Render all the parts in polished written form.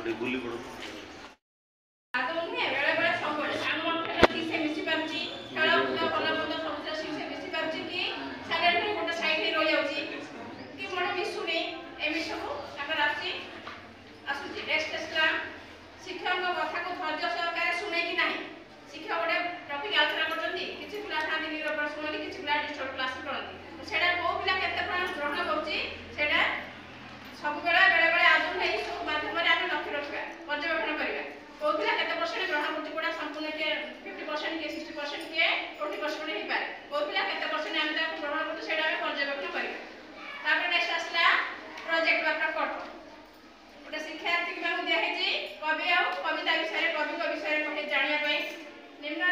गोटे बुली पड़ो शिक्षक कथा को धैर्य सहकार शुणे कि ना शिक्षक गोटे टपिक आलोचना करते किसी पिला था निरबर शुणती किसी पिला डिस्टर्ब क्लास करती से कौ पिला केते ग्रहण करुच्ची से सब बेले बेले आदम है सब माध्यम आम लक्ष्य रखा पर्यवेक्षण करवा कौ पिला केते परसेंट ग्रहण कर संपूर्ण किए 50% किए 60% किए 40% हो पाए कौ पिला केते परसेंट आम ग्रहण कर पर्यवेक्षण करवा नेक्स्ट आसला प्रोजेक्ट बा प्रकल्प गोटे शिक्षार्थी दिखाई कवि आ कविता विषय कवि विषय कहे जानिया निम्न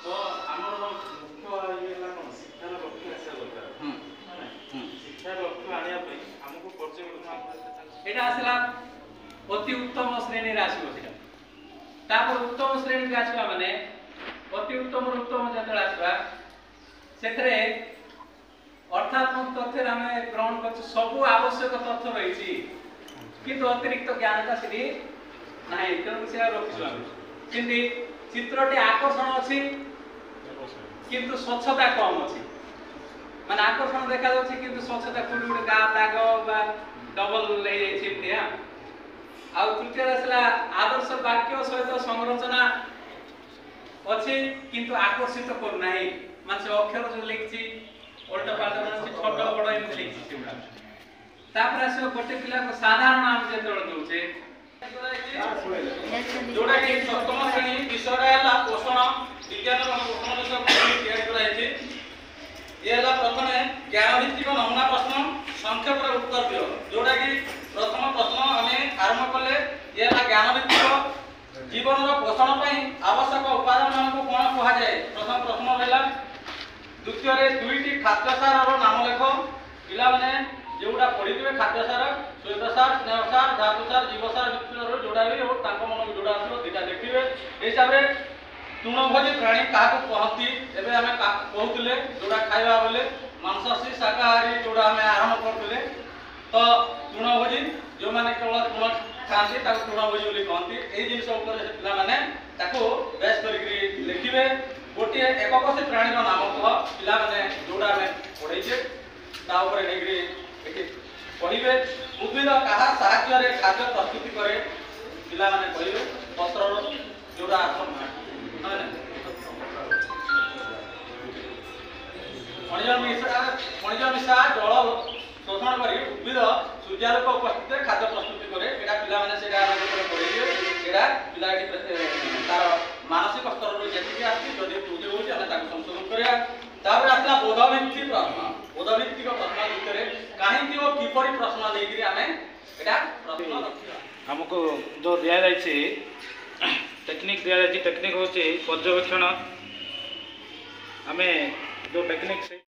तो आमर मुख्य ये कौन शिक्षार लक्ष्य आसा दरकार शिक्षार लक्ष्य आनिया आमको पर्यवेक्षण एटा आसला अति उत्तम श्रेणी आसो तापर उत्तम श्रेणी के आसवा माने अति उत्तम जतले आसवा सेतरे अर्थात्मक तथ्य आम ग्रहण कर सब आवश्यक तथ्य रही किंतु अतिरिक्त ज्ञानता से ना तेणु से रखी किंतु चित्रटी आकर्षण अच्छी किंतु स्वच्छता कम अच्छी माने आकर्षण देखा जाउछि किंतु स्वच्छता कोडी गोटे गा दाग बा डबल ले जाइछि आ तृतीय आसला आदर्श वाक्य सहित संरचना अच्छी किंतु आकर्षित कर नाही माने अक्षर जो लिखछि उल्टा पाल्टा माने छोट बड़ एमति लिखछि सेउडा तापर आसो गोटे पिला को साधारण नाम जे तळ दउछे जोड़ा कि सप्तम श्रेणी विषय है पोषण विज्ञान पोषण विषय तैयारी कराई ये प्रथम ज्ञान भित्तिक नमूना प्रश्न संक्षेप उत्तर दियो जोड़ा कि प्रथम प्रश्न आम आरंभ कले ये ज्ञान भित्तिक जीवन पोषण आवश्यक उपादान मान को कौन कह जाए प्रथम प्रश्न रहा द्वितीय दुईटी खाद्यसार नाम लेख पिला माने जोड़ा पढ़ी खाद्यसार श्वेतसार स्नेहसार धातुसार जीवसार मिश्रण जोड़ा भी और मन को जोड़ा आसो दुटा देखिए हिसाब से तृणभोजी प्राणी क्या कहती एवं आम कहते जोड़ा खावा बेले मांसाशी शाकाहारी जोड़ा आम आरंभ करते तो तृणभोजी जो मैंने केवल तृण खाती तृणभोजी बोली कहती यही जिन पे बेस कर लिखे गोटे एककोशी प्राणी नाम कह पिला जोड़ा आम पढ़े पढ़े उद्भिद क्या साहाय्य खाद्य प्रस्तुति करे पिला माने कहिबे पत्र जोड़ा खनिज मिशा जल शोषण कर उद्भिद सूर्यालोक उपस्थित खाद्य प्रस्तुति करे एटा पिला माने सेटा पढ़े एटा पिला तार मानसिक स्तर जी आसी जदि त्रुटि होउछि हम ताको संशोधन करिया तापर आसला बोधभित्तिक प्रश्न बोधभित्तिक प्रश्न भितर कहीं किपरि प्रश्न लेकि आमे एटा प्रश्न रखिया हमको जो दिया जाइए टेक्निक दिया जाइए टेक्निक होची पर्यवेक्षण आमे जो टेक्निक से